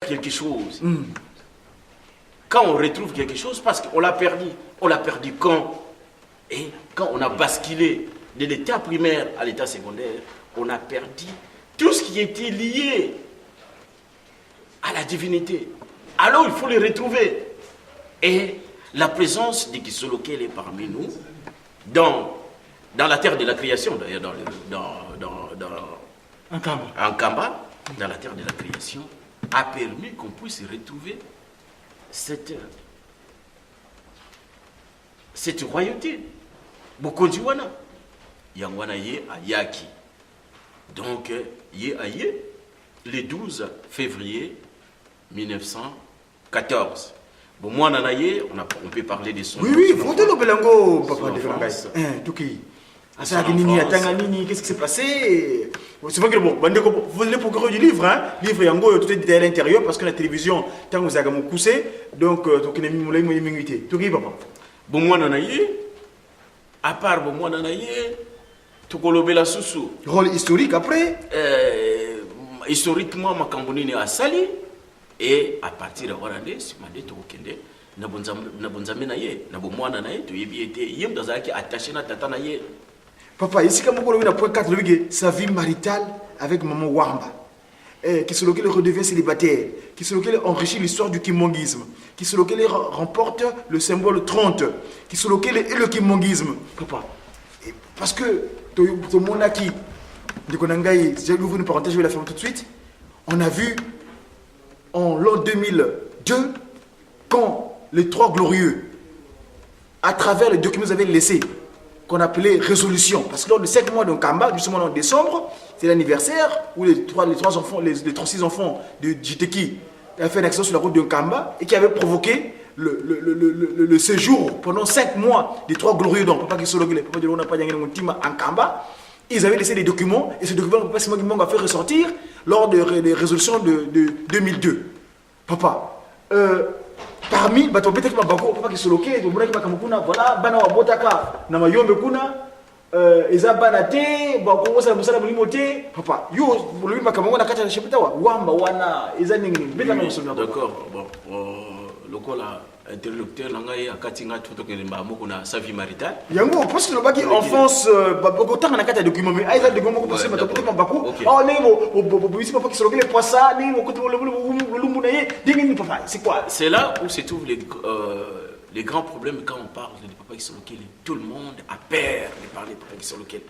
quelque chose. Quand on retrouve quelque chose, parce qu'on l'a perdu. On l'a perdu quand? Et quand on a basculé de l'état primaire à l'état secondaire, on a perdu tout ce qui était lié à la divinité. Alors il faut les retrouver. Et la présence de Kisolokele est parmi nous, dans la terre de la création, d'ailleurs, en Kamba, dans la terre de la création, a permis qu'on puisse retrouver cette royauté. Bokonjiwana. Yangwana ye a Yaki. Donc, ye a ye, le 12 février 1914. Bon, moi, Nanaye, on peut parler de son. Oui, faut te le belango, papa de Frangai. Tuki. Qu'est-ce qui s'est passé? C'est vrai que bon, vous allez pour du livre, hein? Livre Yango, tout est détaillé à l'intérieur parce que la télévision, tant que vous avez coussé, donc, tu n'es pas minute. Tuki, papa. Bon, moi, Nanaye, à part bon, moi, Nanaye, tu colobé la sous. Rôle historique après? Historiquement, ma cambonine a sali. Et à partir de Rwanda, si je suis allé, papa, ici, comme vous le point 4, sa vie maritale avec maman Wamba. Qui se lequel redevient célibataire, qui se lequel enrichit l'histoire du kimongisme, qui se lequel remporte le symbole 30, qui se lequel est le kimongisme. Papa, parce que tout le monde a qui, j'ai ouvert une parenthèse, je vais la faire tout de suite. On a vu en l'an 2002, quand les trois glorieux, à travers les documents que vous avez laissés, qu'on appelait résolution, parce que lors de 7 mois de Kamba, justement en décembre, c'est l'anniversaire où les 36 enfants de Jiteki avaient fait un accident sur la route de Kamba et qui avait provoqué le séjour pendant 5 mois des trois glorieux, donc Papa Kisolokele, Papa de Lonapa en Kamba. Ils avaient laissé des documents et ce document, Papa Simon Gimong a fait ressortir lors des résolutions de 2002. Papa, parmi peut-être que Papa Kisolokele, voilà, Bana Wabotaka, Namayombe Kuna, Eza Banate, Bakosa Musala Mulimote, Papa, yo, lui Makamongo Nakata de Chepetawa, Wamba Wana, Eza Ningin, d'accord, bon, le col interlocuteur langai akatinga tout que mbamoko na sa vie maritale yango parce que le baki enfance bakota na kata document mais aiza de gomo ko parce que peut-être bako oh nebo ici papa qui se regarde les poissons nebo ko le lumbu na ye dingi papa c'est quoi? C'est là où se trouvent les grands problèmes quand on parle de Papa Kisolokele. Tout le monde a peur de parler de Papa Kisolokele.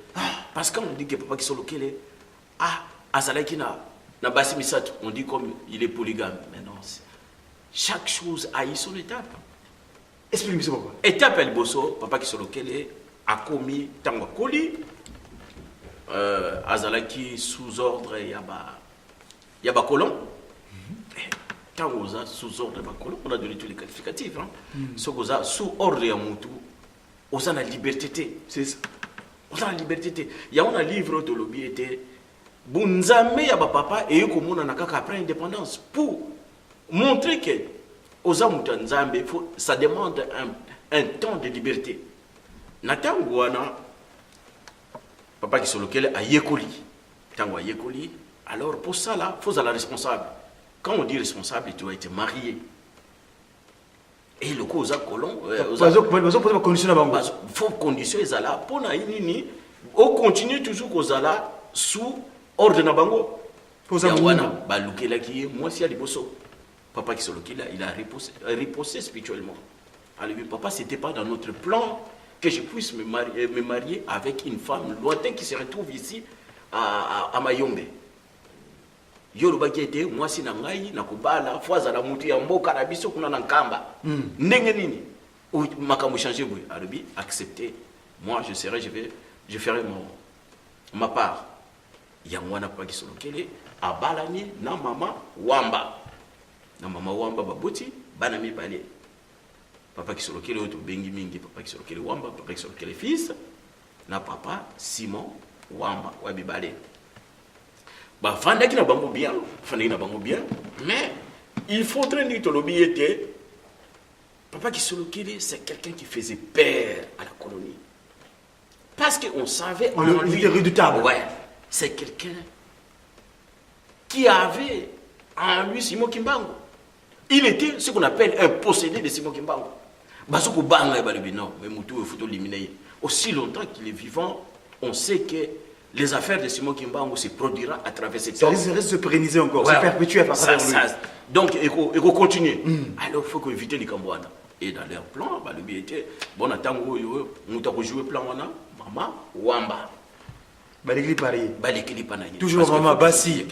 Parce que quand on dit que Papa Kisolokele azalaki na basi misato, on dit comme il est polygame. Mais non, chaque chose a eu son étape. Explique-moi ça pourquoi. Étape El Bosso, Papa Kisolokele a commis Tango Koli, azalaki sous ordre Yaba Colon. Quand on a sous ordre Yaba Colon, on a donné tous les qualificatifs. Ce qu'on a sous ordre Yamoutou, on a la liberté. C'est ça. On a la liberté. Il y a un livre de lobby était Bunzame Yaba Papa et Yokomona Nakaka après l'indépendance pour montrer que aux Nzambe, ça demande un temps de liberté. Natangouana, Papa Kisolokele a Yekoli. Tango Yekoli. Alors pour ça là, il faut être responsable. Quand on dit responsable, tu dois être marié. Et le coup aux colons, il faut conditions là pour naïni, on continue toujours aux ala sous ordre na bango. Pour ça, moi si à Liboso. Papa Kisolokele, il a riposté spirituellement. Alors, papa, ce n'était pas dans notre plan que je puisse me marier avec une femme lointaine qui se retrouve ici à Mayombe. Yoruba qui était, moi si nangai, nakubala, foaza la mutu ya mboka na biso kuna na nkamba. Ndenge nini? Ou makambo changer boui. Arabi, accepter. Moi, je ferai ma part. Yangwana Papa Kisolokele, abalani na mama Wamba. Na mama Wamba babuti bana mibale. Papa Kisolokele oto bengi mingi, Papa Kisolokele Wamba, Papa Kisolokele fils na papa Simon Wamba wa bibale. Ba fandaki na bango bien, mais il faudrait dire que lobby était Papa Kisolokele, c'est quelqu'un qui faisait peur à la colonie. Parce qu'on savait il était redoutable. Ouais, c'est quelqu'un qui avait en lui Simon Kimbangu. Il était ce qu'on appelle un possédé de Simon Kimbangu. Bazoko banga balobi non, mais Moutou il faut l'éliminer. Aussi longtemps qu'il est vivant, on sait que les affaires de Simon Kimbangu se produira à travers cette Ça risque de se pérenniser encore, ouais, se perpétuer à travers lui. Donc, il faut continuer. Alors, il faut éviter les Cambouana. Et dans leur plan, le but était, bon, attends, nous avons joué plan, maman, Wamba. Balikli parier. Balikli panaye. Toujours maman, Bassi.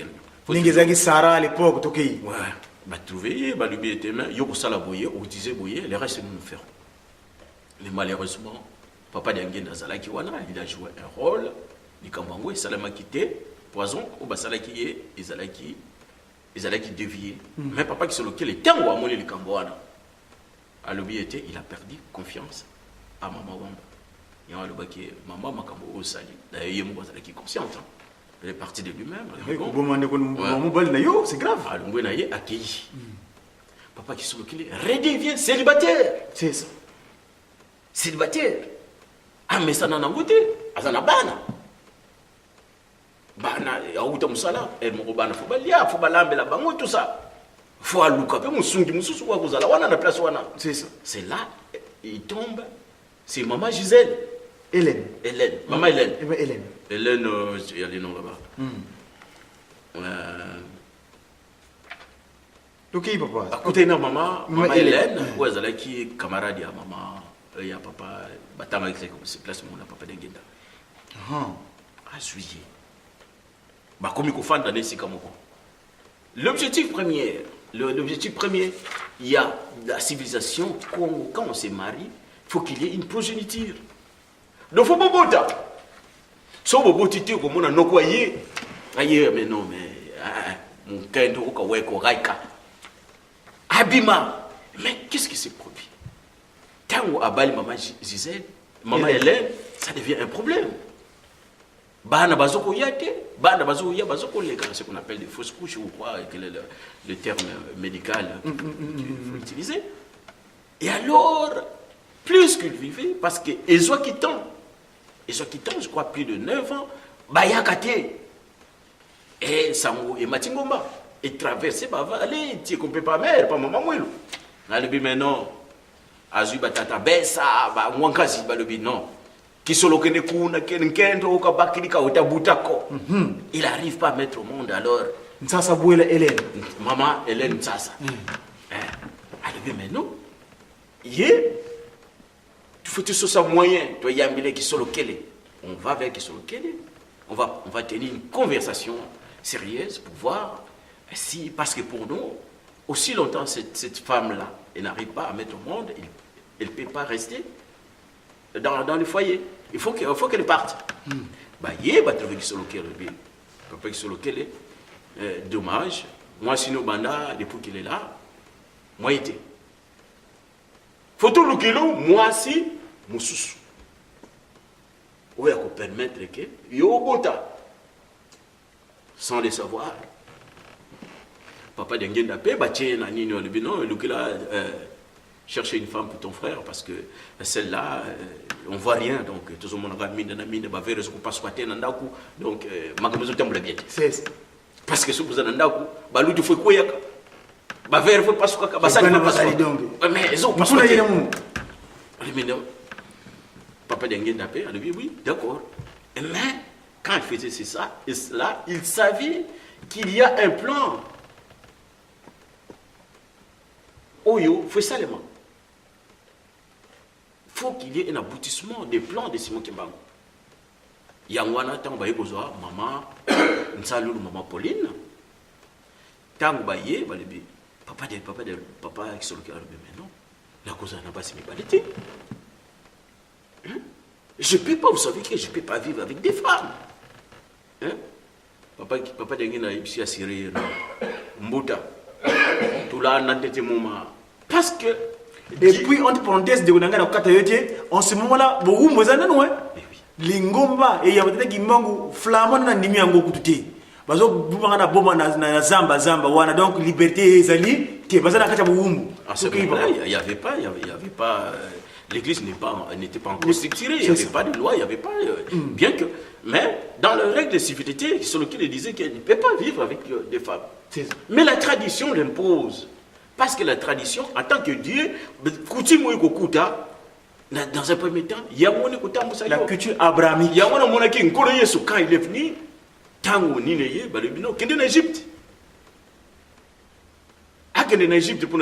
Ningezagi Sarah à l'époque, Toki. Ouais. Bah, trouver, le but était, mais Yoko Salaboye, ou disait Boye, le reste, nous nous ferons. Mais malheureusement, Papa Diangen Nazalaki Wana, il a joué un rôle. Les Kambango, et Salama quitté, poison, ou Basalaki et Izalaki dévié. Mais papa qui se lequel est un ou à les Kamboana. À l'objet, il a perdu confiance à maman Wamba. Il y a le baquet, maman Makambo au Sali. D'ailleurs, il est consciente. Elle est partie de lui-même. C'est grave. Alors, on a accueilli. Papa qui se lequel redevient célibataire. C'est ça. Célibataire. Ah, mais ça n'en a goûté. Ça n'en a bana. Bana auta musala el mo bana fo balia fo balambela bango tout ça faut aluka pe musungi mususu wa kuzala wana na place wana c'est ça. C'est là il tombe c'est maman Gisèle Hélène maman Hélène il y a les noms là-bas donc il papa à côté de maman Hélène ouais zala qui camarade ya maman ya papa batama c'est place mon papa d'Engenda à juillet. L'objectif premier, il y a la civilisation, quand on se marie, il faut qu'il y ait une progéniture. Donc il faut bobota. Si on titi comme on a nokoyé, mais non, mais mon kendo ou kaweko raika. Abima. Mais qu'est-ce qui s'est produit? Tant où abali maman Gisèle, maman Hélène, ça devient un problème. Bana bazoko yate, bana bazoko ya bazoko lega, ce qu'on appelle des fausses couches ou quoi, quel est le terme médical qu'il faut utiliser. Et alors, plus qu'il vivait, parce que Ezo Kitan, je crois plus de 9 ans, Bayakate, et Sango et Matingomba, et traversé Bavale, tu ne peux pas mère, pas maman Mouelo. Nalobi maintenant, Azu Batata Bessa, Mwankazi Balobi, non. Il n'arrive pas à mettre au monde alors. Nsasa Bouela Hélène. Maman Hélène Nsasa. Alors, mais non. Tu faut que ce soit moyen. Toi, il y a un qui sont lequel. On va avec qui sont lequel. On va tenir une conversation sérieuse pour voir si, parce que pour nous, aussi longtemps cette femme-là, elle n'arrive pas à mettre au monde, elle ne peut pas rester dans le foyer. Il faut qu'elle parte. Bah, il va trouver qui sont lequel. Papa qui sont lequel. Dommage. Moi, sinon, Banda, depuis qu'il est là, moi, il était. Faut tout le kilo, moi, si, Moussous. Oui, on peut permettre que. Yo, Bota. Sans le savoir. Papa d'Engen d'Apé, bah, tiens, Nani, non, le là. Chercher une femme pour ton frère parce que celle-là, on voit rien. Donc, tout le monde a mis dans la mine, bah, vers ce qu'on passe côté dans Ndaku. Donc, ma besoin de temple bien. C'est parce que si vous êtes dans Ndaku, bah, l'autre faut quoi yaka. Bah, vers faut pas quoi. Bah, ça ne va pas donc. Mais ils ont pas quoi. Mais non. Papa d'Engen d'Apé, elle dit oui, d'accord. Mais quand il faisait ça, là, il savait qu'il y a un plan. Oyo, il faut seulement. Il faut qu'il y ait un aboutissement des plans de Simon Kimbangu. Yangwana, tant que maman, Nsalou, maman Pauline, tant que papa qui sont le cœur, mais non, la cause n'a pas similité. Je ne peux pas, vous savez que je ne peux pas vivre avec des femmes. Papa n'a ici à Syrie, Mbouta, tout là, n'a moment. Parce que. Et puis, entre parenthèses, en ce moment-là, beaucoup de gens Lingomba, et il y a peut-être qui manque flamand dans Nimi en Gokuté. Parce que vous avez bomba na Zamba, wana donc liberté, Zali, qui est basé dans Kachaboumou. Il n'y avait pas l'église n'était pas encore structurée, il n'y avait pas de loi, il n'y avait pas... bien que... Mais dans les règles de civilité, sur lesquelles il disait qu'il ne peut pas vivre avec des femmes. Mais la tradition l'impose. Parce que la tradition, en tant que Dieu, dans un premier temps, il y a la culture abrahamique. Il y a un qui quand il est venu, tant il est en Égypte. En Égypte, pour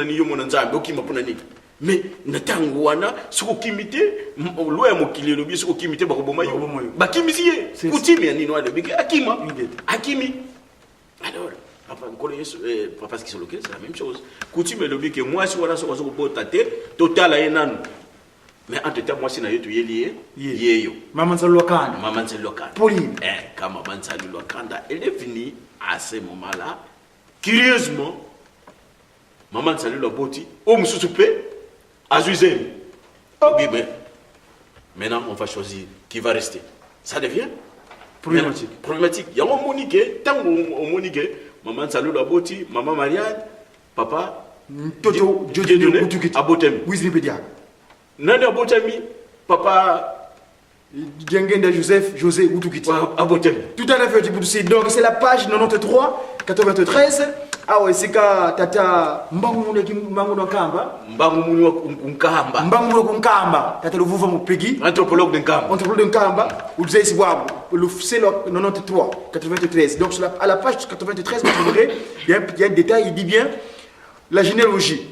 mais natango wana soko kimité lo ya mokili lobi soko kimité ba koboma yo ba kimisiye kutimi ya nino alobi akima akimi alors papa nkolo yesu papa ce qui se local c'est la même chose kutimi lobi que moi si wana soko bota te total ayenanu mais en tout temps moi si na yetu yelié yeyo maman Nsalulokanda Pauline quand maman Nsalulokanda elle est venue à ce moment-là curieusement maman Nsalulokanda au mususupe Azuzem. Oui, mais maintenant, on va choisir qui va rester. Ça devient problématique. Il y a un monique, tant on monique, maman Salou Laboti, maman Marianne, papa Toto Dieudonné, Abotem. Oui, c'est pédia. Nana Abotami, papa Diengenda José Utukiti. Abotem. Tout à l'heure, donc c'est la page 93, 93. Ah ouais, c'est que tata mbangu nkamba tata luvuva mupigi anthropologue de nkamba udzai sibwabo c'est le 93 93 donc à la page 93 vous verrez il y a un détail il dit bien la généalogie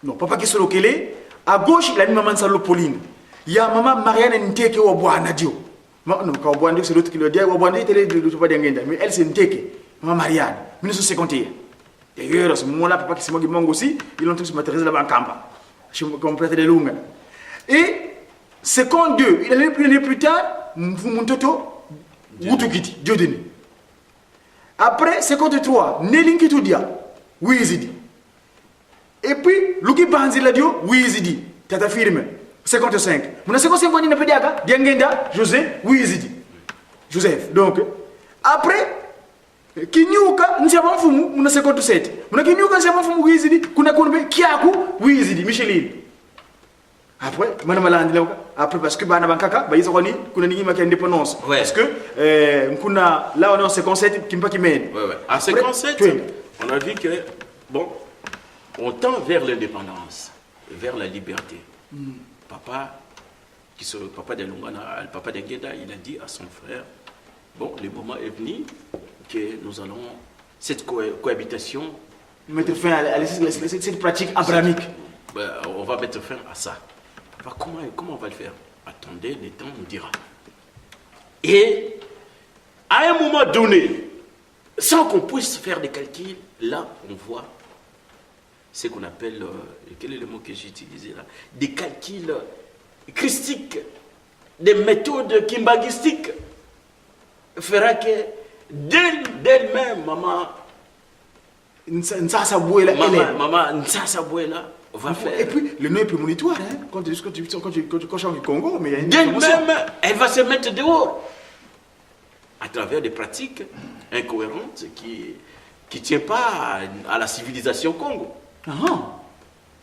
non papa qui solokele à gauche il a mis maman Nsalo Pauline il y a maman Marianne Nteke wa bwana dio non ka bwana c'est l'autre qui le dit wa bwana était de pas d'engenda mais elle c'est Nteke maman Marianne 1951. D'ailleurs, à ce moment-là, papa qui s'est moqué aussi, ils ont tous matérialisé là-bas en Kamba. Comme prêtre de Lunga. Et, second Dieu, il allait plus tard, Mfumuntoto, Wutukiti, Dieudonné. Après, second 3, Nelinki Tudia, Wizidi. Et puis, Luki Banziladio, Wizidi, Tata Firme, 55. Mon second 5 on a pédiaga, Diangenda, José, Wizidi. Joseph. Donc, après, kinyuka nsema mfumu muna 57 muna kinyuka nsema mfumu wizidi kuna konbe kiaku wizidi Micheline après mana malandi après parce que bana bankaka bayiza koni kuna ningima ki indépendance parce que kuna là on est en 57 kimpa kimene à 57 on a vu que bon on tend vers l'indépendance vers la liberté papa de Lungana le papa de Ngeda il a dit à son frère bon le moment est venu que nous allons, cette cohabitation... Mettre fin à cette pratique abrahamique. On va mettre fin à ça. Comment on va le faire? Attendez, le temps nous dira. Et à un moment donné, sans qu'on puisse faire des calculs, là, on voit ce qu'on appelle, quel est le mot que j'ai utilisé là? Des calculs christiques, des méthodes kimbagistiques, fera que d'elle-même, maman Nsasa Bouela, maman Nsasa Bouela va faire. Et puis, le nom est prémonitoire, hein, quand tu changes du Congo, mais il y a une d'elle-même, elle va se mettre dehors à travers des pratiques incohérentes qui ne tiennent pas à la civilisation Congo.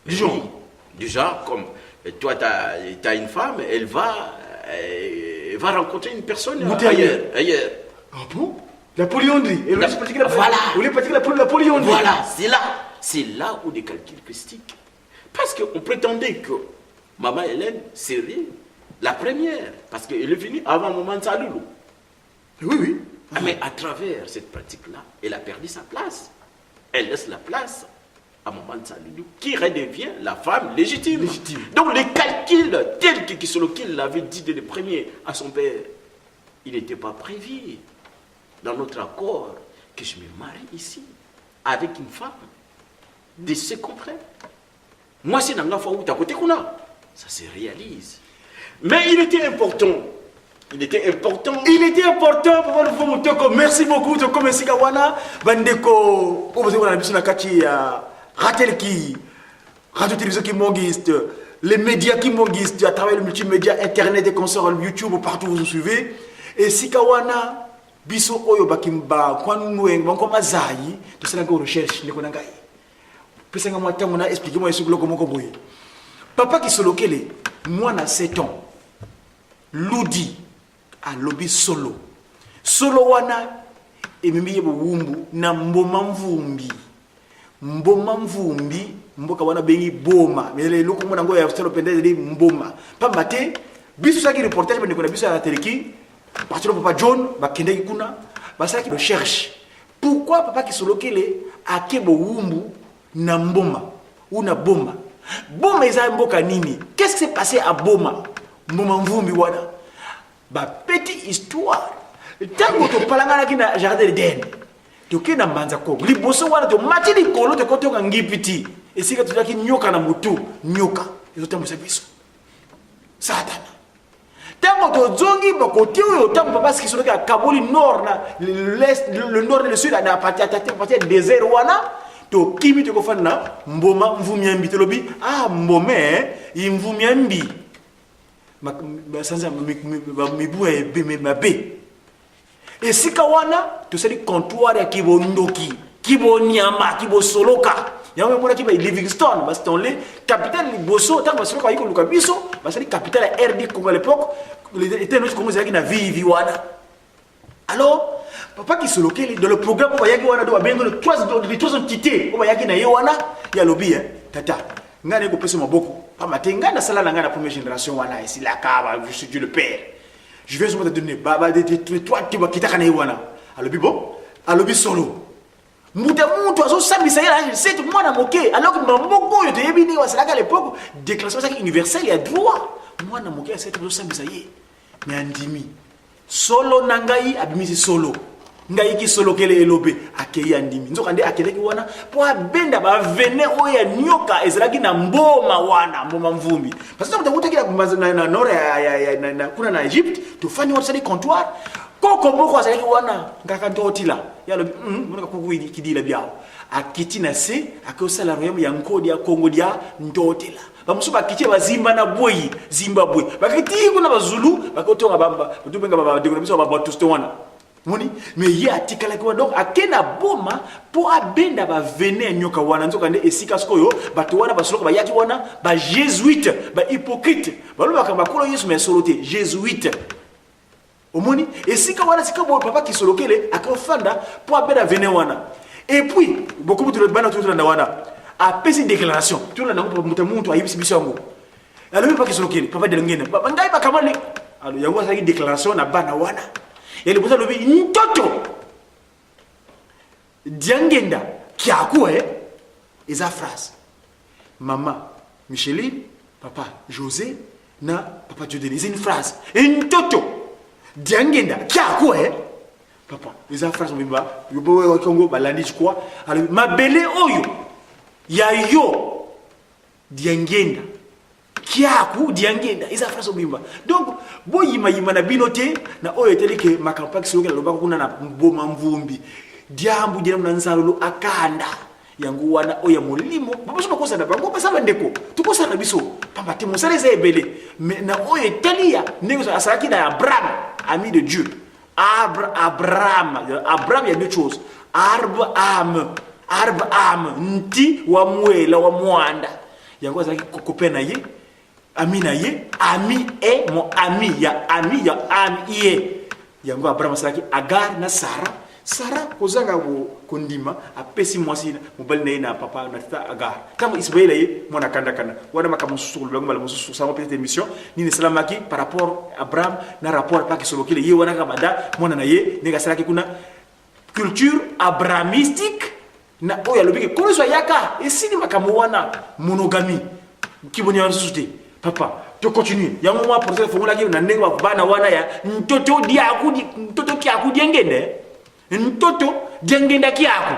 Du genre. Du genre, comme toi, tu as une femme, elle va rencontrer une personne ailleurs. Ah bon? La polyandrie. Et voilà. La polyandrie. Voilà, c'est là où des calculs christiques. Parce qu'on prétendait que Maman Hélène serait la première. Parce qu'elle est venue avant Maman Nsalulu. Oui. Mais à travers cette pratique-là, elle a perdu sa place. Elle laisse la place à Maman Nsalulu, qui redevient la femme légitime. Donc les calculs tels que Kisolokil l'avait dit dès le premier à son père, il n'était pas prévu dans notre accord que je me marie ici avec une femme de ce contraire. Moi, c'est dans la fois où tu as côté Kuna. Ça se réalise. Mais il était important. Merci beaucoup. Bandeko, Radio Télévision qui monguiste, les médias qui monguistent, à travers le multimédia, Internet et consorts, YouTube, partout où vous suivez. Et si Kawana, biso oyo bakimba kwanu ngoma mazai to sala ko recherche ne konanga ngai pesa nga mwata mona expliquer moi sur loko moko boye Papa qui solokele, moi na 7 ans. Ludi a lobby solo. Solo wana emimi yebo wumbu na mboma mvumbi. Mboma mvumbi mboka wana bengi boma. Mele loko mona ngo ya stelo pendele mboma. Pamba te biso saki reportage bende kona biso ya teleki. Parce que papa John ba kende kuna ba saki recherche. Pourquoi papa qui solokele a kebo wumbu na mboma ou na boma? Boma eza mboka nini? Qu'est-ce qui s'est passé à Boma? Mboma mvumbi wana. Ba petite histoire. Tango to palangana ki na jardin d'Eden. To ke na mbanza ko. Liboso wana to mati li kolo to koto ngipiti. Esika to yaki nyoka na mutu, nyoka. Ezo tambo biso. Satana. Tango to zongi ba kote yo tango papa ski solo ka Kabuli nord na l'est le nord et le sud na partir désert wana. To kimi to kofana mboma mvumyambi to lobi mbome imvumyambi sanza mibu e mabe esika wana to sali comptoir ya kibondoki kibonyama kibosoloka yamwe mona kiba Livingstone parce que les capitale liboso tant parce que ko luka biso parce que capitale RD Congo à l'époque était notre Congo zaki na vivi wana. Alors papa qui se localise dans le programme on va yaki wana do bengo les trois entités on va yaki na ye wana ya lobby tata ngane ko pesa maboko pa matenga na sala na première génération wana ici la kaba je suis Dieu le père je vais te donner baba de toi qui va quitter kana ye wana alobi bon alobi solo muta muntu azo sambisa yela c'est mwana moke alors que maboko yo te yebini wa sala à l'époque déclaration universelle ya droit mwana moke c'est azo sambisa ye mais andimi solo nangai abimisi solo ngai ki solo kele elobe akei andimi nzoka nde akeleki wana po abenda ba vene oya nyoka ezalaki na mboma wana mboma mvumbi parce que utakuta kila na nord ya kuna na Egypte tufanye watu sali comptoir koko boko azalaki wana ngaka ndotila yalo mona kukuidi kidila byao akiti na se akosala royaume ya nkodi ya Kongo dia ndotila bamusuba kiche bazimba na boyi Zimbabwe bakiti kuna bazulu bakotonga bamba tubenga baba de biso baba tusto wana moni mais ye atikala kwa donc akena boma po abenda ba vene nyoka wana nzoka nde esika skoyo bato wana basoloka ba yaki wana ba jésuite ba hypocrite baloba kamba kolo Yesu mais soloté jésuite omoni esika wana sika bo papa ki solokele akofanda po abenda vene wana et puis beaucoup de bana tout na wana a pesi déclaration tout na ngo mutu ayibisi biso ngo alors papa ki solokele papa de ngene papa ngai ba kamale alors yango sa déclaration na bana wana ele boza lobi ntoto diangenda kiaku eza phrase mama Micheline papa José na papa Dieudonné c'est une phrase ntoto diangenda kiaku papa eza phrase mbimba yobo wa Congo balandi quoi alors mabele oyo ya yo diangenda kiaku diangenda eza phrase mbimba donc boyima yima na binote na oyo teleke makampaki soke loba kuna na mboma mvumbi diambu dina na nzalo akanda yangu wana oya molimo babaso bakosa na bango basaba ndeko tukosa na biso pamba te mosale za ebele mais na oyo telia ndeko asalaki na Abraham ami de Dieu Abraham il y a deux choses arbre âme nti wa mwela wa mwanda yango azaki kokopena ye Amina ye, ami e mon ami ya ami ye. Yango Abraham salaki Agar na Sarah kozanga kondima apesi mwasi mobali na papa na tata Agar. Kama Ismaël ye mona kanda wana makamusu ko bango malamusu sama petite émission ni ne salamaki par rapport Abraham na rapport pas ki solokile ye wana kabada mona na ye ne salaki kuna culture abrahamistique na oya lobiki ko so yaka esini makamu wana monogamie kibonya société. Papa, tu continues. Il y a un moment pour ça, il faut que tu aies un bana wana ya ntoto diaku ntoto kiaku diengene. Ntoto diengenda kiaku.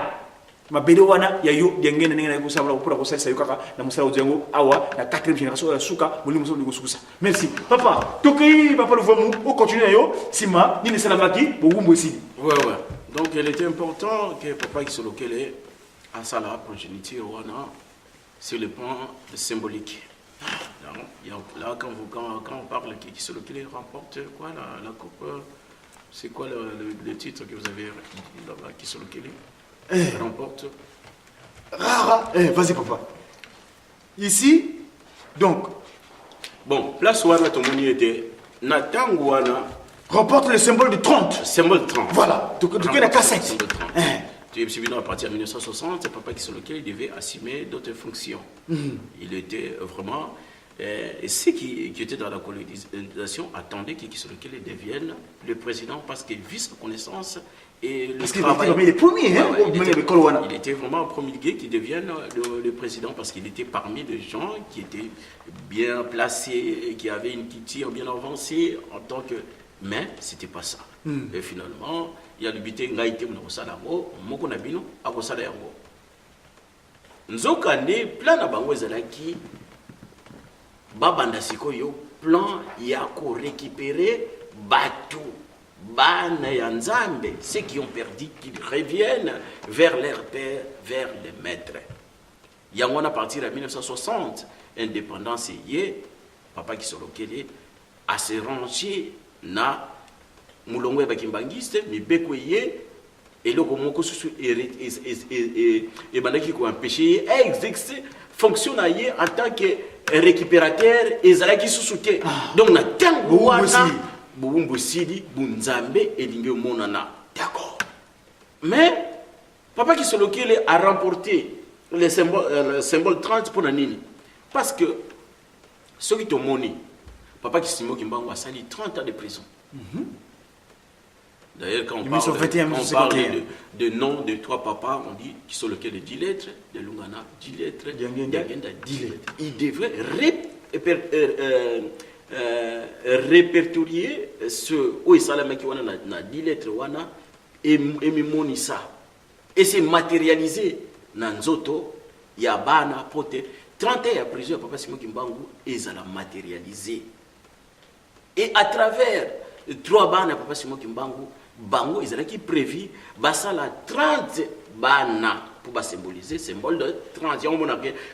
Mabele wana ya yo diengene nengena kusabula upura kusasa yukaka na musala uzengo awa na 4e génération ya suka mulimu so ndikusukusa. Merci. Papa, toki papa le vomu, on continue yo sima ni salamaki bogumbo isidi. Ouais. Donc il était important que papa qui se locale à ça la progéniture wana sur le plan symbolique. Là, quand on parle qui se locale remporte quoi la coupe, c'est quoi le titre que vous avez là-bas qui se locale remporte Rara, vas-y papa. Ici, Donc, bon, place wana tomoni était natango wana remporte le symbole de 30. symbole 30. Voilà, tu connais la cassette. Symbole 30. Tu es à partir de 1960, c'est Papa sur lequel il devait assumer d'autres fonctions. Il était vraiment... et ceux qui étaient dans la colonisation attendaient qu'il sur lequel il devienne le président parce qu'il vit sa connaissance et le Parce qu'il travail. était parmi les premiers, hein, il était vraiment promulgué qu'il devienne le président parce qu'il était parmi les gens qui étaient bien placés, qui avaient une culture bien avancée en tant que... Mais ce n'était pas ça. Et finalement, il y a l'habité ngaïté mnakosalago, moko nabino akosala yango. Nzokande plan na bango ezalaki babanda sikoyo plan ya ko récupérer bateau bana ya nzambe, ceux qui ont perdu qu'ils reviennent vers leur père, vers les maîtres. Yango à partir de 1960, indépendance yé papa qui sont lokele a se ranger na mulongo ya bakimbangiste mibeko ye eloko moko susu et bandaki ko empêcher exercer fonction na ye en tant que récupérateur ezalaki susu te. Donc na tango wana Boumbo Sidi bunzambe elingi monana. D'accord. Mais papa qui se lokele a remporté le symbole 30 pour Nanini parce que ceux qui t'ont moni papa qui s'est Kimbangu a sali 30 ans de prison. D'ailleurs, quand on parle de nom de trois papas, on dit qu'ils sont lesquels de 10 lettres, de Lungana 10 lettres, Diagenda 10 lettres. Ils devraient répertorier ce où ils sont na 10 lettres wana et mimonisa et c'est matérialisé dans Nzoto Yabana pote 30 ans à prison papa Simon Kimbangu et ça l'a matérialisé. Et à travers 3 bana papa Simon Kimbangu, bango ils qui prévu basa la 30 bana pour symboliser symbole de 30.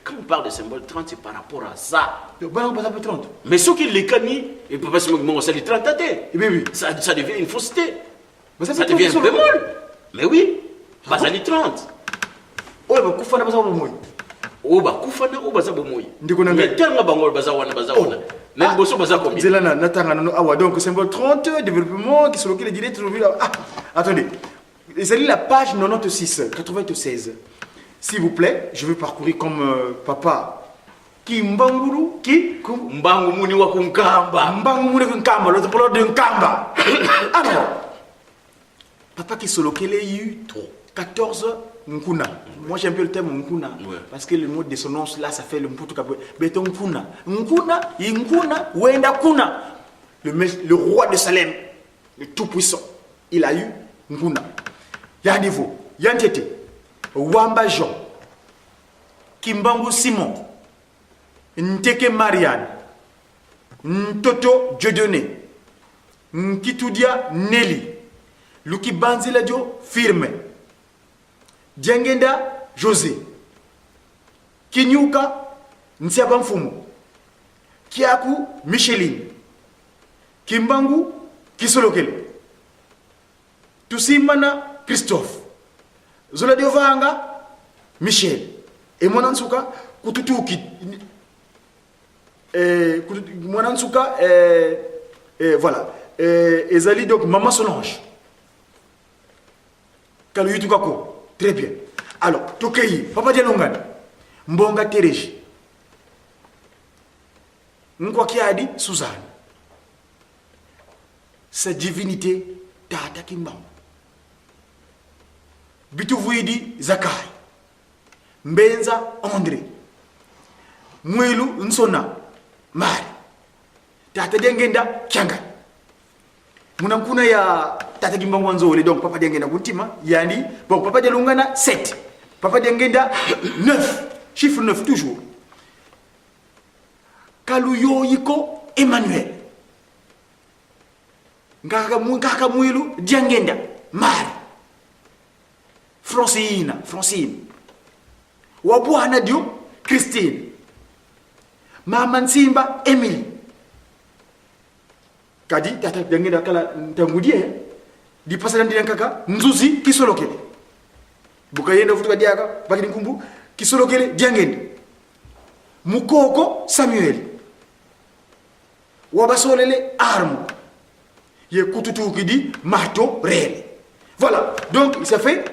Quand on parle de symbole 30 c'est par rapport à ça. Le bana pas 30. Mais ceux qui les cani et papa Simon Kimbangu ça les 30 oui. Ça devient une fausseté. Ça devient un bémol. Mais oui, bah ça les 30. Oh bah kufana basa bomoy. Oh bah kufana oh basa bomoy. Mais tellement bango basa wana. Donc, symbole 30, développement, qui sont locaux, les directs. Attendez, c'est la page 96. S'il vous plaît, je vais parcourir comme papa. Kimbanguru, qui Mbangu Muni wa Kunkamba. Mbangu Muni Kunkamba, l'autre pour l'autre de Nkamba. Alors, papa qui sont locaux, il y a eu 14 Nkuna. Moi j'aime bien le terme Nkuna parce que le mot de dissonance là ça fait le mputu kabwe. Beton Nkuna. Nkuna, Nkuna, Wenda Kuna. Le roi de Salem, le tout puissant, il a eu Nkuna. Yandivo, Yantete, Wamba Jean, Kimbangu Simon, Nteke Marianne, Ntoto Dieudonné, Nkitudia Nelly, Luki Banziladio Firme. Diangenda José, Kinyuka Nsiabamfumu, Kiaku Micheline, Kimbangu Kisolokele, Tusimana Christophe, Zoladiovanga Michel, et Monansuka Kututuki, Monansuka, voilà, Ezali donc Maman Solange, Kaluyutukako. Très bien. Alors, Tokei, Papa Dialongani, Mbonga Tereji, Nkwakiadi Suzanne, sa divinité Tata Kimbangu, Bituvouidi Zakai, Mbenza André, Mwilu Nsona Mari, Tata Diangenda Kianga. Munamkuna ya Tata Kimbangu Nzole, donc Papa Diangenda Guntima, Yandi, bon Papa Dialongana 7, Papa Diangenda 9, chiffre 9 toujours. Kaluyo Yiko Emmanuel, Ngaka Mwilu Diangenda Mari, Francine, Wabuana Dio Christine, Mama Simba Emily. Kadi Tata Diangenda kala ntangudie di pasala ndi kaka Nzuzi Kisolokele bukayenda futuka diaka bakini kumbu Kisolokele Diangenda Mukoko Samuel. Wabasolele arme. Il y a Kututu qui dit marteau réel. Voilà. Donc ça fait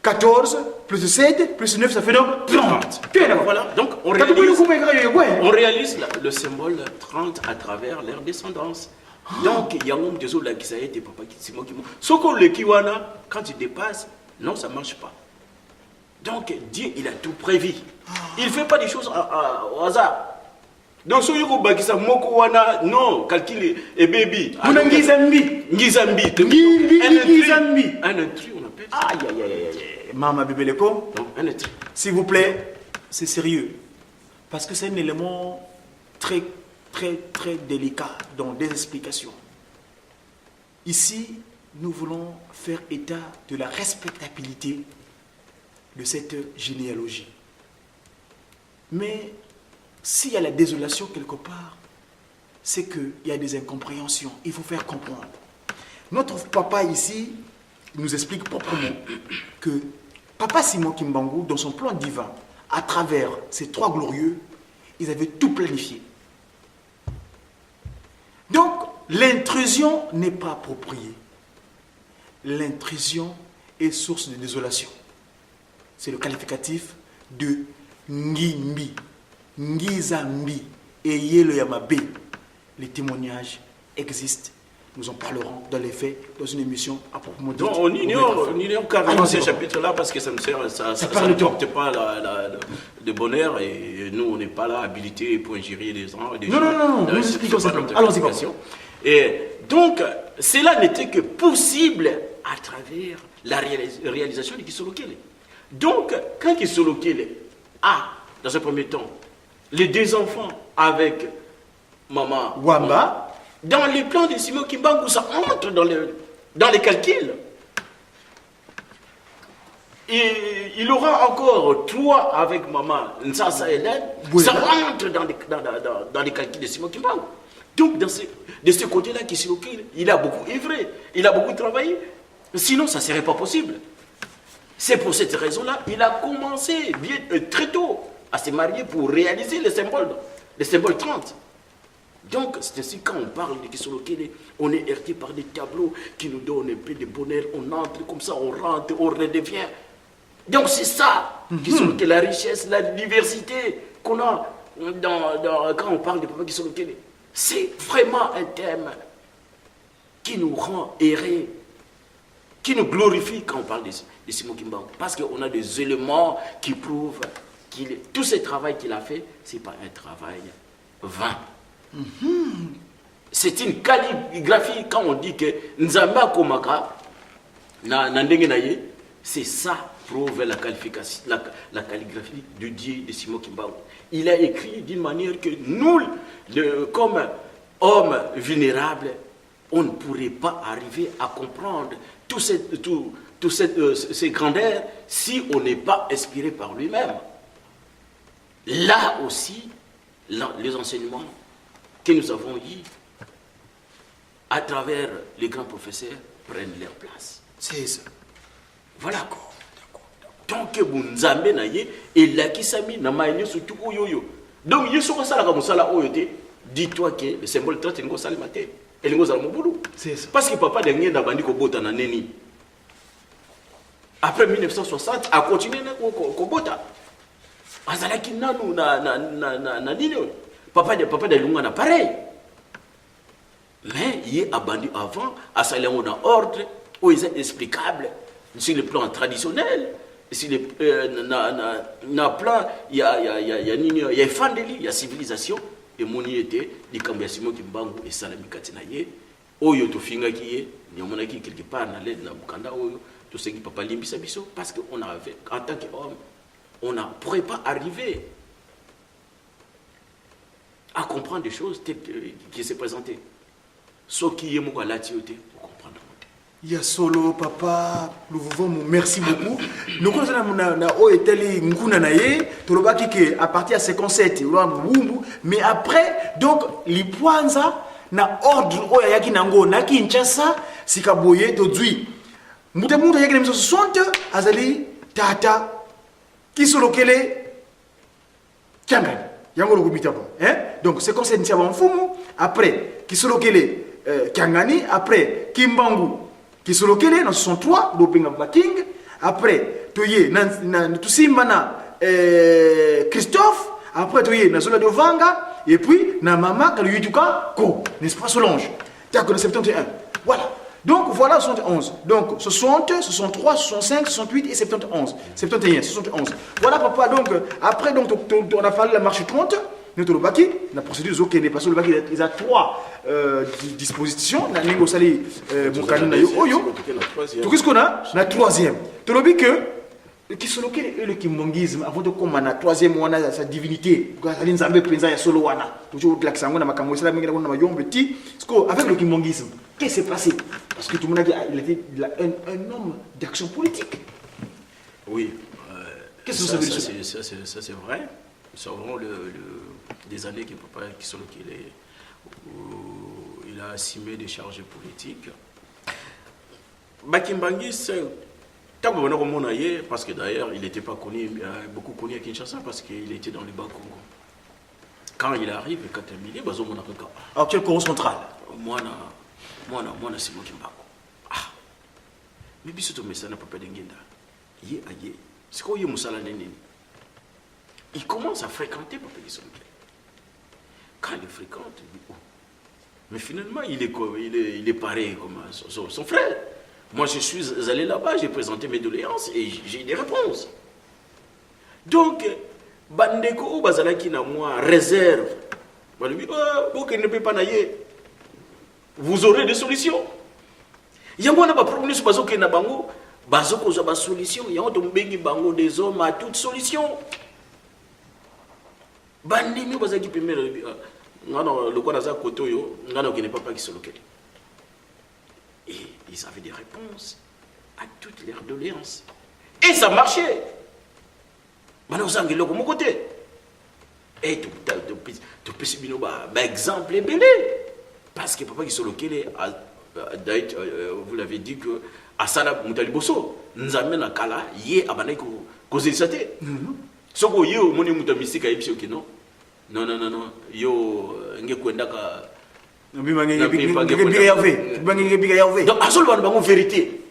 14 plus 7 plus 9, ça fait donc 30. Voilà. Donc on réalise le symbole 30 à travers leur descendance. Donc il y a un homme de Zola qui s'est été papa qui s'est moqué. Sauf que le Kiwana, quand il dépasse, non, ça ne marche pas. Donc Dieu, il a tout prévu. Il ne fait pas des choses au hasard. Donc si vous avez dit non, calcul et baby. Ngizambi. Un intrus, on appelle ça. Aïe, aïe, aïe, aïe. Maman Bébéleko, s'il vous plaît, c'est sérieux. Parce que c'est un élément très, très, très délicat dans des explications. Ici, nous voulons faire état de la respectabilité de cette généalogie. Mais s'il y a la désolation quelque part, c'est qu'il y a des incompréhensions. Il faut faire comprendre. Notre papa ici nous explique proprement que Papa Simon Kimbangu, dans son plan divin, à travers ces trois glorieux, ils avaient tout planifié. Donc, l'intrusion n'est pas appropriée. L'intrusion est source de désolation. C'est le qualificatif de Ngimbi, Ngizambi et Yelo Yamabe. Les témoignages existent. Nous en parlerons dans les faits, dans une émission à proprement dit. Non, on ignore carrément ces chapitres-là parce que ça ne porte pas de bonheur et nous, on n'est pas là habilités pour ingérer des gens. Non, nous expliquons simplement. Allons-y. Et donc, cela n'était que possible à travers la réalisation de Kisolokele. Donc, quand Kisolokele a, dans un premier temps, les deux enfants avec maman Wamba, dans les plans de Simon Kimbangu, ça entre dans les calculs. Et il aura encore 3 avec maman Nsasa Hélène, ça entre dans les calculs de Simon Kimbangu. Donc, de ce côté-là, il a beaucoup œuvré, il a beaucoup travaillé. Sinon, ça ne serait pas possible. C'est pour cette raison-là, il a commencé très tôt à se marier pour réaliser les symboles 30. Donc, c'est ainsi quand on parle de Kisolokele, on est heurté par des tableaux qui nous donnent un peu de bonheur. On entre comme ça, on rentre, on redevient. Donc, c'est ça, Kisolokele, la richesse, la diversité qu'on a quand on parle de Papa Kisolokele. C'est vraiment un thème qui nous rend errés, qui nous glorifie quand on parle de Simon Kimbangu. Parce qu'on a des éléments qui prouvent que tout ce travail qu'il a fait, ce n'est pas un travail vain. C'est une calligraphie quand on dit que Nzamba Komaka c'est ça prouve la calligraphie du Dieu de Simon Kimbangu. Il a écrit d'une manière que nous, comme hommes vulnérables, on ne pourrait pas arriver à comprendre ces grandeurs si on n'est pas inspiré par lui-même. Là aussi, les enseignements que nous avons eus à travers les grands professeurs prennent leur place. C'est ça. Voilà. Tant que vous n'avez pas et là qui s'est mis dans ma surtout oyoyo. Donc, il y a ce que dis-toi que le symbole 30 est un salle maté. Et le boulot. Parce que papa dernier n'a pas dit qu'on a neni. Après 1960, a continué à bota. Azalaki nanu na nino. Papa de Lunga n'a pareil. Mais il est abandonné avant, à ça on a ordre, où il est explicable sur le plan traditionnel, sur le plan, il y a Fandeli, il y a civilisation, et mon était, dit Kambiasimo Kimbangu et Salami Katinaye, Oyo Tofinga qui est, Nyamonaki quelque part, dans l'aide de Bukanda, Oyo, tout ce qui papa Limbisabiso, parce qu'on avait, en tant qu'homme, on ne pourrait pas arriver à comprendre des choses qui se présentaient. Ce qui est mon pour comprendre. Il y a solo, papa, nous vous merci beaucoup. Nous connaissons à partir de 57, mais après, donc, les points, na ordre, oyaki nango, na Kinshasa, sikaboye, todui. Mutamuta yaki na 60, azali, tata, Kisolokele, Kiangani. yango lokubita ba hein donc c'est comme ça ntia ba mfumu après kisolokele Kiangani après Kimbangu kisolokele na 63 lopinga ba king après toye na tusimba na Christophe après toye na Zola de Vanga et puis na mama Kaluyuka ko n'est-ce pas Solange d'accord le 71 voilà. Donc voilà 71. Donc 60, 63, 65, 68 et 71. 71, 71. Voilà papa donc après donc on a fallu la marche 30. Notre Lobaki, la procédure OK n'est pas sur le Lobaki, il a 3 dispositions. Na ningo sali mon canon oyo. Tout qu'est-ce qu'on a? La troisième. Tu l'as dit que qui sont le kimongisme avant de comme na troisième wana sa divinité. Ali nzambe penza ya solo wana. Toujours la kisango na makambo sala mingi na mayombe ti. Avec le kimongisme, qu'est-ce qui s'est passé? Parce que tout le monde a dit il a un homme d'action politique. Oui. Qu'est-ce que ça veut dire? Ça c'est vrai. C'est vraiment des années qu'il il a assumé des charges politiques. Bakimbangis, parce que d'ailleurs il n'était pas connu, beaucoup connu à Kinshasa parce qu'il était dans le Bas-Congo. Quand il arrive, quand il est bazo mon avocat. Alors quel courant central? Moi c'est moi qui m'baco. Ah. Mais biso to messana papa d'engenda. Yé aye. C'est quoi yé musala nene? Il commence à fréquenter Papa Gisonke. Quand il fréquente, il dit, oh. Mais finalement, il est pareil comme son frère. Moi, je suis allé là-bas, j'ai présenté mes doléances et j'ai des réponses. Donc, Bandeko Bazalaki na moi réserve. Ne peut pas nailler. Vous aurez des solutions. Il y a un problème sur Bazoke na bango. Bazoko a des solutions. Il y a un bango des hommes à toute solution. Bandimi bazaki pemela ngana le kwa za kotoyo ngana qui n'est pas qui solo. Et ils avaient des réponses à toutes leurs doléances. Et ça marchait. Maintenant vous avez mon côté. Et tout petit exemple est belé parce que papa qui solo vous l'avez dit que asala mutaliboso nzambe na kala ye abanai ko kozisate. Soko yo moni muta mystique a yebisi okino non yo ngekwenda ka donc absolument bango vérité.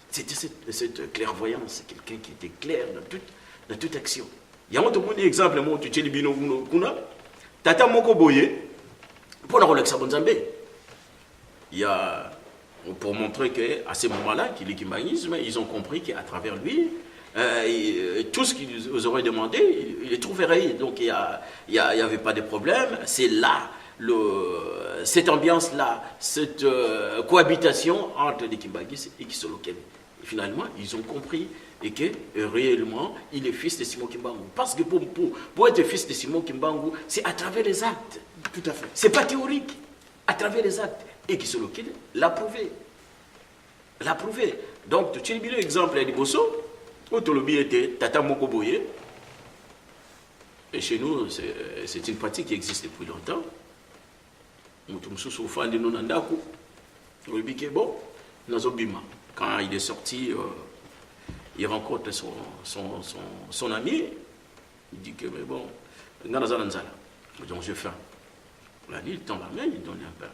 C'était cette clairvoyance, quelqu'un qui était clair dans toute action. Il y a un autre exemple moi tu tcheli bino kuna tata moko boye pour la relaxa bonzambe. Il y a pour montrer que à ce moment-là qu'il est kimbanisme, ils ont compris qu'à travers lui tout ce qu'ils vous auraient demandé, il les trouverait. Donc il n'y avait pas de problème. C'est là, cette ambiance-là, cette cohabitation entre les Kimbangis et Kisolokele. Et finalement, ils ont compris et que réellement, il est fils de Simon Kimbangu. Parce que pour être fils de Simon Kimbangu, c'est à travers les actes. Tout à fait. C'est pas théorique. À travers les actes. Et Kisolokele l'a prouvé. L'a prouvé. Donc, tu as bien l'exemple à Diboso. Otolobi était Tata Mokoboye. Et chez nous, c'est une pratique qui existe depuis longtemps. Quand il est sorti, il rencontre son ami. Il dit que, mais bon, donc j'ai faim. On a dit, il tend la main, il donne un pain.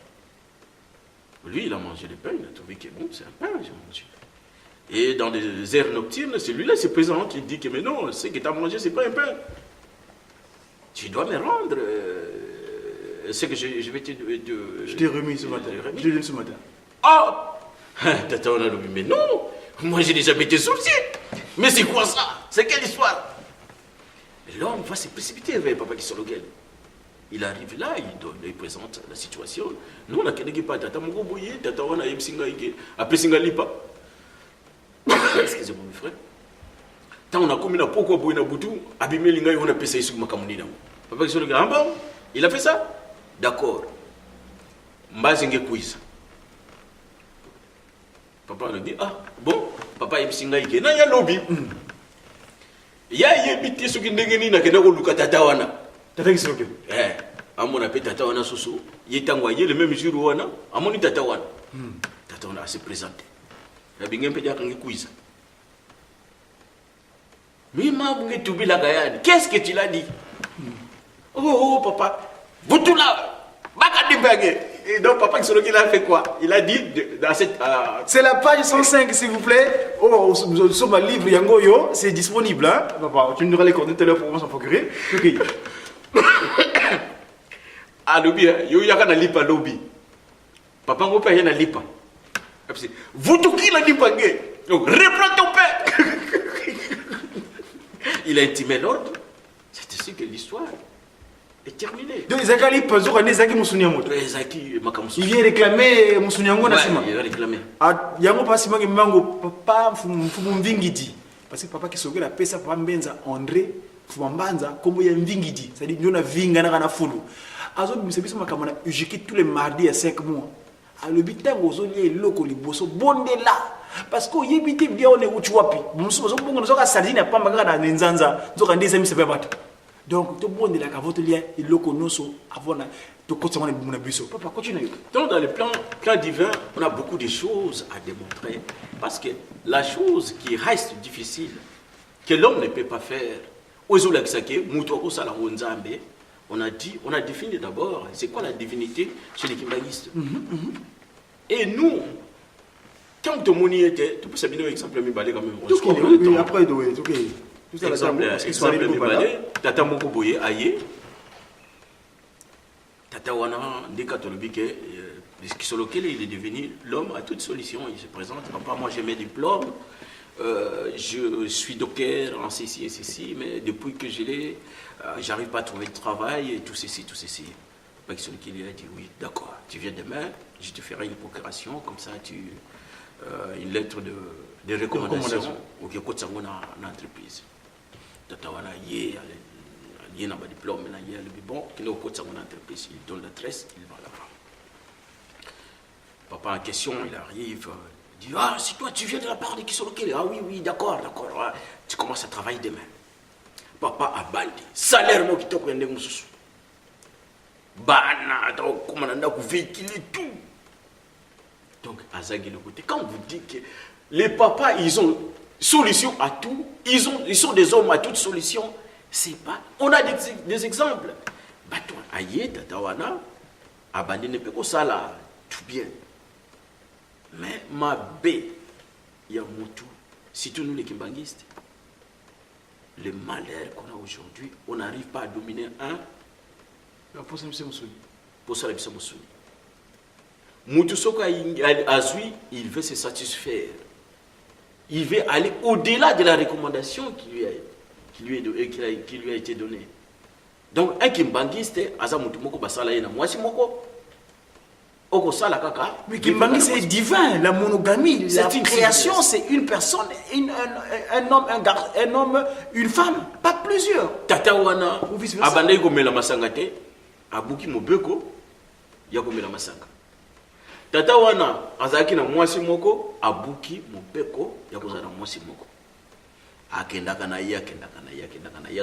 Lui, il a mangé le pain, il a trouvé que bon, c'est un pain, j'ai mangé. Et dans des aires nocturnes, celui-là se présente, il dit que mais non, ce que tu as mangé, c'est pas un pain. Tu dois me rendre ce que je vais te... Je t'ai remis ce matin. Je t'ai donné ce matin. Ah Tata, on a dit, mais non, moi j'ai déjà été sorcier. Mais c'est quoi ça? C'est quelle histoire? L'homme va se précipiter vers Papa Kisolokel. Il arrive là, il présente la situation. Nous, on a quelqu'un qui parle, Tata Mogoboye, Tata Wana Yemsinga, après Singa Lipa. Excusez-moi, mes frères. Tant on a commis la pourquoi Bouna Boudou, abîmé l'ingay, on a payé sur ma camonina. Papa qui se le ah bon, il a fait ça? D'accord. Mbazingue quiz. Papa nous dit, ah bon, papa il singa ike na ya lobby. Ya yebiti suki ndengeni na kenda ko luka tata wana. Tata qui se le amona pe tata wana susu, yetangwa ye le même jour wana, amoni tata wana. Tata wana se présenter. La bingem pe diakangi quiz. Mima bunge tubila gayani. Qu'est-ce que tu l'as dit? Oh, papa, vous tout là, et donc papa il a fait quoi? Il a dit dans cette... C'est la page 105 s'il vous plaît. Oh, nous sommes à livre Yangoyo, c'est disponible. Hein? Papa, tu nous donneras les coordonnées tout à l'heure pour qu'on s'en procure. Ok. Ah, lobby, yo yaka na lipa lobby. Papa ngo pa yana lipa. Vous tout qui la lipa ngé. Donc reprends ton père. Il a intimé l'ordre. C'est ainsi que l'histoire est terminée. Donc Zaki Pazo a Zaki Moussouniamoto. Zaki Makamousou. Il vient réclamer Moussouniango Nassima. Il va réclamer. Ah, Yango Passima Mango, papa Fumvingidi. Parce que papa qui s'occupe la paix, ça papa Mbenza André Fumambanza, comme il y a Mvingidi. C'est-à-dire, nous avons Vinga na Fulu. Azo bisebiso makamana ujiki tous les mardis à 5 mois. À l'hôpital aux oliers locaux les bosso bonde là parce que yebite bien on est où tu vois pi. Muso zo bongo zoka sardine pa magana na nzanza zoka ndeze mise bato. Donc to bonde là ka votre lien il locaux noso avona to kotsama na biso. Papa continue. Donc dans le plan divin, on a beaucoup de choses à démontrer parce que la chose qui reste difficile que l'homme ne peut pas faire ozola kisake muto ko sala nzambe. On a défini d'abord, c'est quoi la divinité chez les kimbangistes. Et nous, quand tout le monde était, tu peux savoir un exemple, mais balé quand même. Oui, après, oui, ok. Tout ça, exemple, mais balé, tata moko boye, aye. Tata wana, des catholiques, qui sont lequel il est devenu l'homme à toute solution. Il se présente, papa, moi j'ai mes diplômes. Je suis docteur en ceci et ceci, mais depuis que je l'ai, j'arrive pas à trouver de travail et tout ceci, tout ceci. Celui qui lui a dit oui, d'accord, tu viens demain, je te ferai une procuration, comme ça une lettre de recommandation au qui côté dans l'entreprise. Tatawana yé n'a pas de diplôme, mais il y a le bon qui est au côté dans l'entreprise, il donne l'adresse, il va là-bas. Papa en question, il arrive. Il dit, ah, si toi tu viens de la part de Kisolokele, ah oui, oui, d'accord, ouais. Tu commences à travailler demain. Papa a bandi, salaire moi qui te prenne mon sous. Bana, donc, comment on a véhiculé tout. Donc, à Zaghi le côté, quand vous dites que les papas, ils ont solution à tout, ils sont des hommes à toute solution, c'est pas. On a des exemples. Bah, toi, aïe, tatawana, abandonné ne peut pas ça là, tout bien. Mais ma bé, il y a Moutou, surtout nous les kimbangistes, le malheur qu'on a aujourd'hui, on n'arrive pas à dominer un. Pour ça, M. Moussouni. Pour ça, M. Moussouni. Moutou Soka Azui, il veut se satisfaire. Il veut aller au-delà de la recommandation qui lui a été donnée. Donc, un kimbangiste, Aza Moutou Moko Basala Yena, moi c'est Moko. Mais Kimbangi c'est divin, la monogamie, la création c'est une personne, un homme, une femme, pas plusieurs. Tata wana, abanda yiko mela masanga te, abuki mobeko, yako mela masanga. Tata wana, azaki na mwasi moko, abuki mobeko, yako zana mwasi moko. Akenda kana ya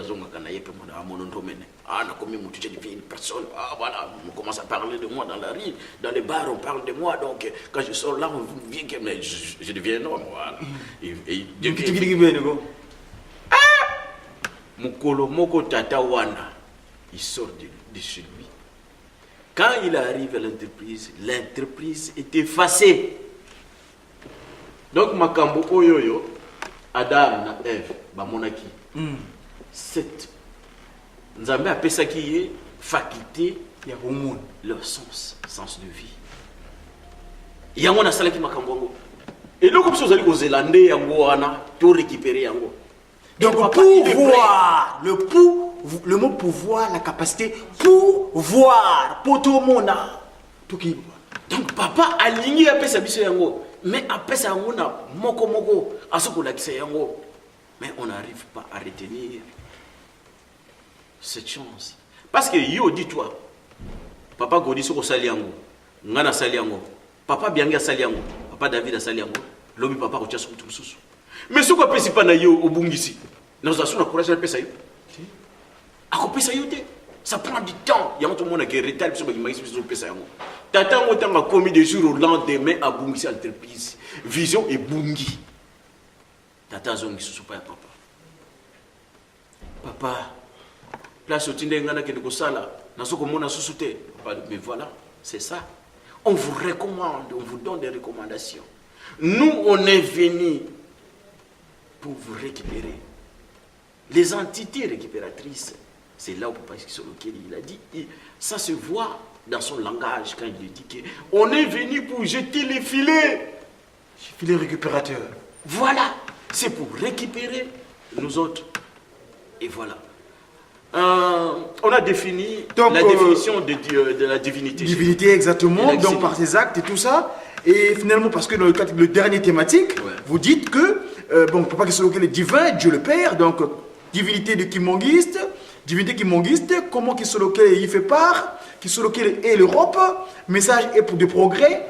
zonga kana ye pe mona amono ndomene. Ah na komi mutu je deviens une personne. Ah voilà, on commence à parler de moi dans la rue, dans les bars on parle de moi donc quand je sors là on vient que mais je deviens un homme voilà. Et Mukolo moko tata wana, il sort de chez lui. Quand il arrive à l'entreprise est effacée. Donc makambo oyoyo Adam na Eve bamonaki. Cette Nzambe a pesaki ye faculté ya hormone leur sens de vie. Yango na salaki makambo ngo. Et donc comme ça vous allez aux Zélandais yango wana to récupérer yango. Donc pouvoir, le mot pouvoir, la capacité pouvoir, potomona. Donc papa aligné a pesa biso yango. Mais après ça, on a moko à ce qu'on a yango. Mais on n'arrive pas à retenir cette chance. Parce que yo dis-toi, papa Godi soko saliango, ngana saliango, papa Bianga saliango, papa David a saliango, lobi papa ko tchaso tout susu. Mais ce qu'on peut pas na yo obungisi. Nous avons na courage à pesa yo. A pesa yo te. Ça prend du temps. Il y a tout le monde qui retard sur le maïs sur pesa yango. Tata autant a commis des jours au lendemain à Bungi entreprise. Vision et Bungi. Tata zongi sous pas papa. Papa, place au Tindengana qui est sala, mais voilà, c'est ça. On vous recommande, on vous donne des recommandations. Nous, on est venus pour vous récupérer. Les entités récupératrices, c'est là où Papa Kisoloke il a dit, ça se voit dans son langage quand il dit qu'on est venu pour jeter les filets. Les filets récupérateurs. Voilà, c'est pour récupérer nous autres. Et voilà. On a défini donc, la définition de la divinité. Divinité, exactement, donc par ses actes et tout ça. Et finalement, parce que dans le dernier thématique, vous dites que, bon, Papa Kisoloke est divin, Dieu le Père, donc divinité de Kimongiste, divinité Kimongiste, comment Kisoloke y fait part, Kisoloke est l'Europe, message est pour de progrès,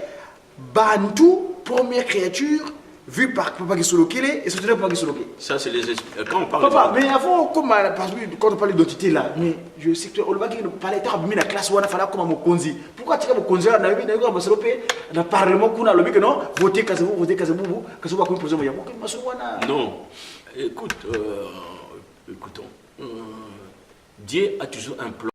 Bantou, première créature, vue par Papa Kisoloke et soutenu par Papa Kisoloke. Ça, c'est les quand on parle Papa, mais avant, quand on parle d'identité là, mais je sais que on va parler de la classe où on a fait comme Mokonzi. Pourquoi tu as Mokonzi là, dans le Parlement, qu'on a le que non, votez Kazabou, Kazabou, non, écoute, écoutons. Dieu a toujours un plan.